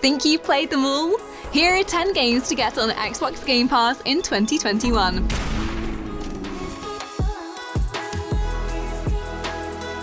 Think you've played them all? Here are 10 games to get on Xbox Game Pass in 2021.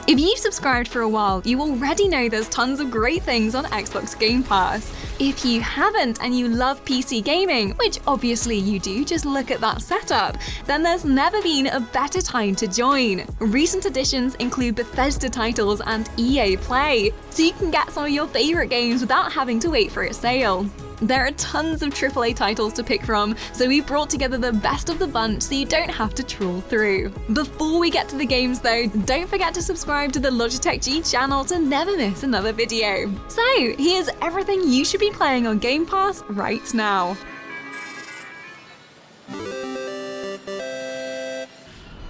If you've subscribed for a while, you already know there's tons of great things on Xbox Game Pass. If you haven't and you love PC gaming, which obviously you do, just look at that setup, then there's never been a better time to join. Recent additions include Bethesda titles and EA Play, so you can get some of your favorite games without having to wait for a sale. There are tons of AAA titles to pick from, so we've brought together the best of the bunch so you don't have to trawl through. Before we get to the games though, don't forget to subscribe to the Logitech G channel to never miss another video. So here's everything you should be playing on Game Pass right now.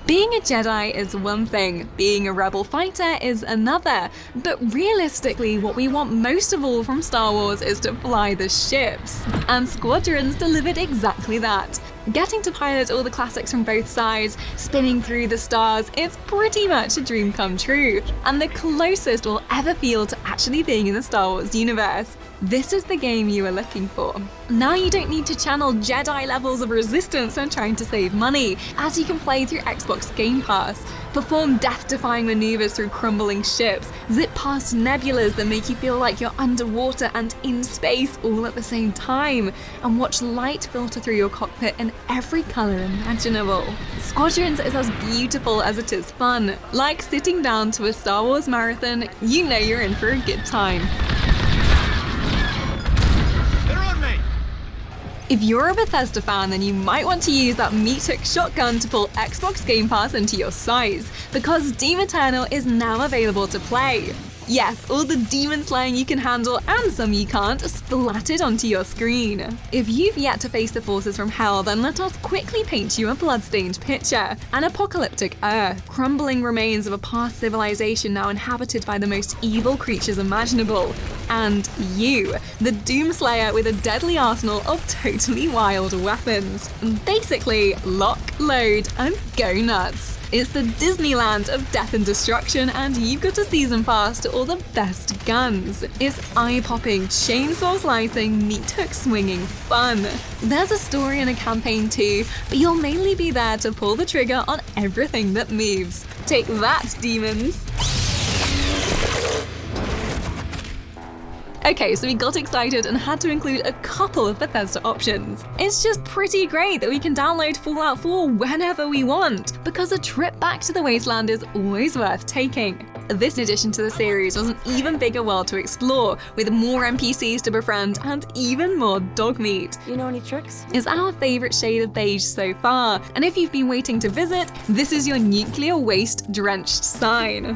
Being a Jedi is one thing, being a rebel fighter is another, but realistically what we want most of all from Star Wars is to fly the ships. And Squadrons delivered exactly that. Getting to pilot all the classics from both sides, spinning through the stars, it's pretty much a dream come true, and the closest we'll ever feel to actually being in the Star Wars universe. This is the game you were looking for. Now you don't need to channel Jedi levels of resistance when trying to save money, as you can play through Xbox Game Pass. Perform death-defying maneuvers through crumbling ships, zip past nebulas that make you feel like you're underwater and in space all at the same time, and watch light filter through your cockpit in every colour imaginable. Squadrons is as beautiful as it is fun. Like sitting down to a Star Wars marathon, you know you're in for a good time. If you're a Bethesda fan, then you might want to use that meat-hook shotgun to pull Xbox Game Pass into your size, because Doom Eternal is now available to play. Yes, all the demon slaying you can handle and some you can't splattered onto your screen. If you've yet to face the forces from hell, then let us quickly paint you a bloodstained picture. An apocalyptic Earth, crumbling remains of a past civilization now inhabited by the most evil creatures imaginable. And you, the Doomslayer with a deadly arsenal of totally wild weapons. Basically, lock, load, and go nuts. It's the Disneyland of death and destruction, and you've got a season pass to all the best guns. It's eye-popping, chainsaw slicing, meat-hook swinging fun. There's a story and a campaign too, but you'll mainly be there to pull the trigger on everything that moves. Take that, demons! Okay, so we got excited and had to include a couple of Bethesda options. It's just pretty great that we can download Fallout 4 whenever we want, because a trip back to the Wasteland is always worth taking. This addition to the series was an even bigger world to explore, with more NPCs to befriend and even more dog meat. You know any tricks? It's our favourite shade of beige so far, and if you've been waiting to visit, this is your nuclear waste drenched sign.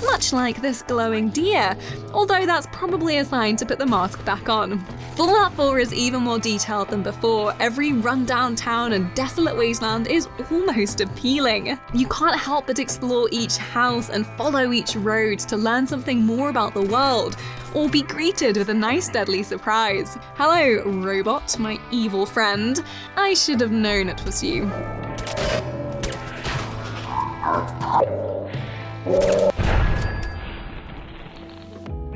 Much like this glowing deer, although that's probably a sign to put the mask back on. Fallout 4 is even more detailed than before. Every rundown town and desolate wasteland is almost appealing. You can't help but explore each house and follow each road to learn something more about the world, or be greeted with a nice deadly surprise. Hello, robot, my evil friend. I should have known it was you.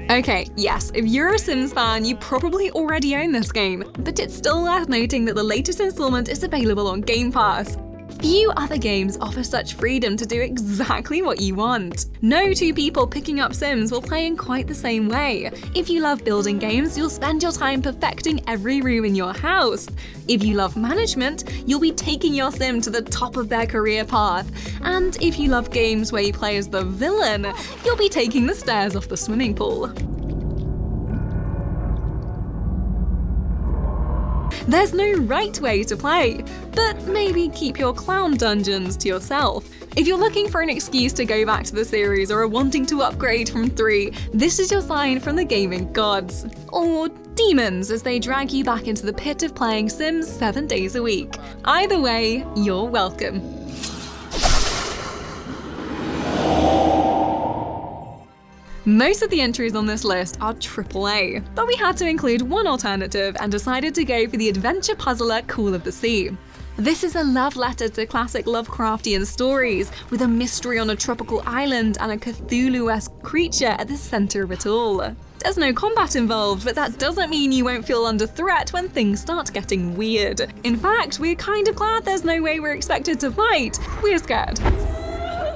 Okay, yes, if you're a Sims fan, you probably already own this game, but it's still worth noting that the latest installment is available on Game Pass. Few other games offer such freedom to do exactly what you want. No two people picking up Sims will play in quite the same way. If you love building games, you'll spend your time perfecting every room in your house. If you love management, you'll be taking your Sim to the top of their career path. And if you love games where you play as the villain, you'll be taking the stairs off the swimming pool. There's no right way to play, but maybe keep your clown dungeons to yourself. If you're looking for an excuse to go back to the series or are wanting to upgrade from 3, this is your sign from the gaming gods. Or demons as they drag you back into the pit of playing Sims 7 days a week. Either way, you're welcome. Most of the entries on this list are AAA, but we had to include one alternative and decided to go for the adventure puzzler Call of the Sea. This is a love letter to classic Lovecraftian stories, with a mystery on a tropical island and a Cthulhu-esque creature at the center of it all. There's no combat involved, but that doesn't mean you won't feel under threat when things start getting weird. In fact, we're kind of glad there's no way we're expected to fight. We're scared.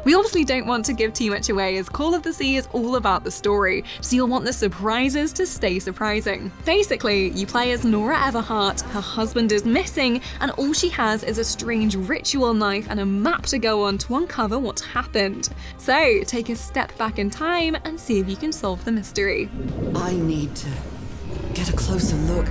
We obviously don't want to give too much away, as Call of the Sea is all about the story, so you'll want the surprises to stay surprising. Basically, you play as Nora Everhart, her husband is missing, and all she has is a strange ritual knife and a map to go on to uncover what happened. So, take a step back in time and see if you can solve the mystery. I need to get a closer look.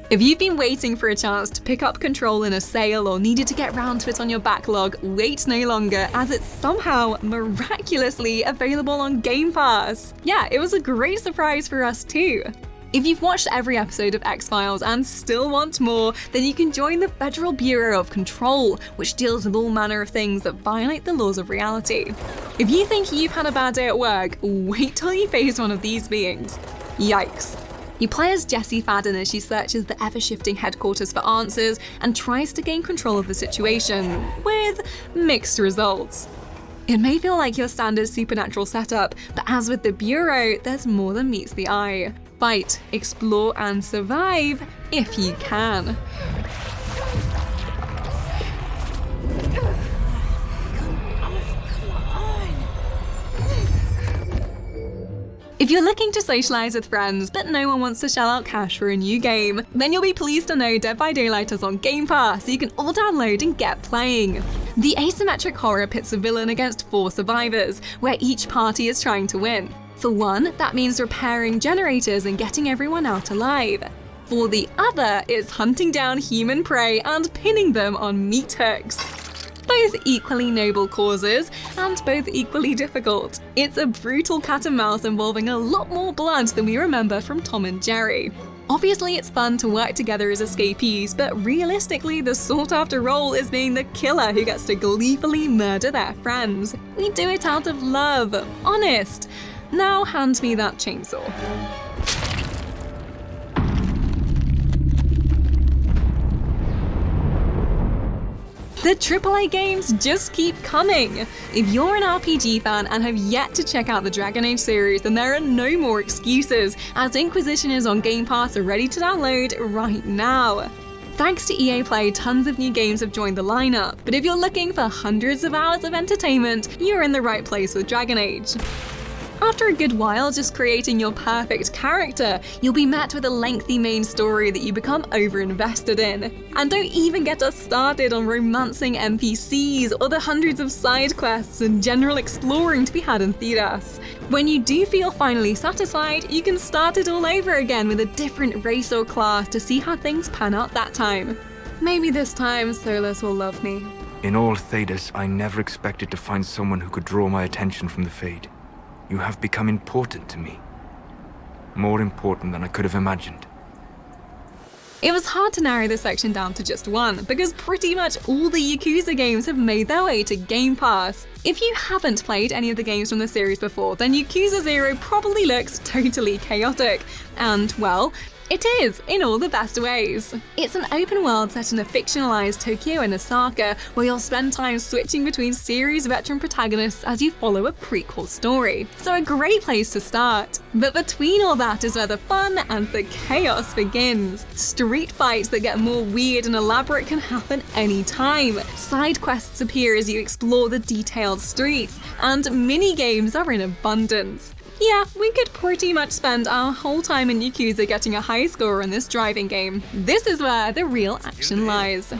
If you've been waiting for a chance to pick up Control in a sale or needed to get round to it on your backlog, wait no longer, as it's somehow miraculously available on Game Pass. Yeah, it was a great surprise for us too. If you've watched every episode of X-Files and still want more, then you can join the Federal Bureau of Control, which deals with all manner of things that violate the laws of reality. If you think you've had a bad day at work, wait till you face one of these beings. Yikes. You play as Jessie Fadden as she searches the ever-shifting headquarters for answers and tries to gain control of the situation, with mixed results. It may feel like your standard supernatural setup, but as with the Bureau, there's more than meets the eye. Fight, explore, and survive if you can. If you're looking to socialize with friends, but no one wants to shell out cash for a new game, then you'll be pleased to know Dead by Daylight is on Game Pass, so you can all download and get playing. The asymmetric horror pits a villain against 4 survivors, where each party is trying to win. For one, that means repairing generators and getting everyone out alive. For the other, it's hunting down human prey and pinning them on meat hooks. Both equally noble causes, and both equally difficult. It's a brutal cat and mouse involving a lot more blood than we remember from Tom and Jerry. Obviously, it's fun to work together as escapees, but realistically, the sought-after role is being the killer who gets to gleefully murder their friends. We do it out of love. Honest. Now hand me that chainsaw. The AAA games just keep coming! If you're an RPG fan and have yet to check out the Dragon Age series, then there are no more excuses, as Inquisition is on Game Pass and ready to download right now. Thanks to EA Play, tons of new games have joined the lineup, but if you're looking for hundreds of hours of entertainment, you're in the right place with Dragon Age. After a good while just creating your perfect character, you'll be met with a lengthy main story that you become over-invested in. And don't even get us started on romancing NPCs or the hundreds of side quests and general exploring to be had in Thedas. When you do feel finally satisfied, you can start it all over again with a different race or class to see how things pan out that time. Maybe this time Solus will love me. In all Thedas, I never expected to find someone who could draw my attention from the Fade. You have become important to me. More important than I could have imagined. It was hard to narrow this section down to just one, because pretty much all the Yakuza games have made their way to Game Pass. If you haven't played any of the games from the series before, then Yakuza 0 probably looks totally chaotic. And, well, it is, in all the best ways. It's an open world set in a fictionalized Tokyo and Osaka, where you'll spend time switching between series veteran protagonists as you follow a prequel story. So a great place to start. But between all that is where the fun and the chaos begins. Street fights that get more weird and elaborate can happen anytime. Side quests appear as you explore the detailed streets, and mini-games are in abundance. Yeah, we could pretty much spend our whole time in Yakuza getting a high score on this driving game. This is where the real action lies.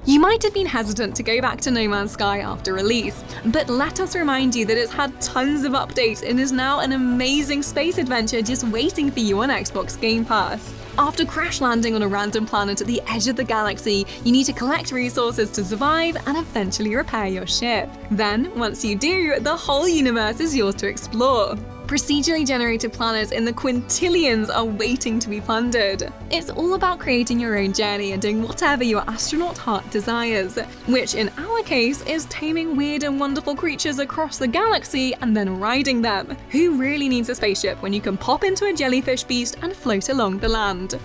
You might have been hesitant to go back to No Man's Sky after release, but let us remind you that it's had tons of updates and is now an amazing space adventure just waiting for you on Xbox Game Pass. After crash landing on a random planet at the edge of the galaxy, you need to collect resources to survive and eventually repair your ship. Then, once you do, the whole universe is yours to explore. Procedurally generated planets in the quintillions are waiting to be plundered. It's all about creating your own journey and doing whatever your astronaut heart desires, which in our case is taming weird and wonderful creatures across the galaxy and then riding them. Who really needs a spaceship when you can pop into a jellyfish beast and float along the land?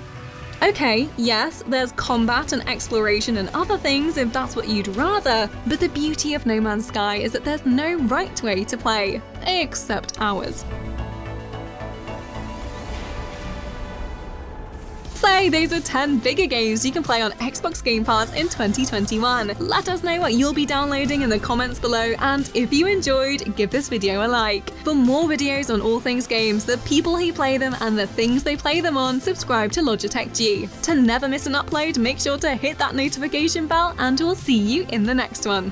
Okay, yes, there's combat and exploration and other things if that's what you'd rather, but the beauty of No Man's Sky is that there's no right way to play, except ours. So those are 10 bigger games you can play on Xbox Game Pass in 2021. Let us know what you'll be downloading in the comments below, and if you enjoyed, give this video a like. For more videos on all things games, the people who play them and the things they play them on, subscribe to Logitech G. To never miss an upload, make sure to hit that notification bell, and we'll see you in the next one.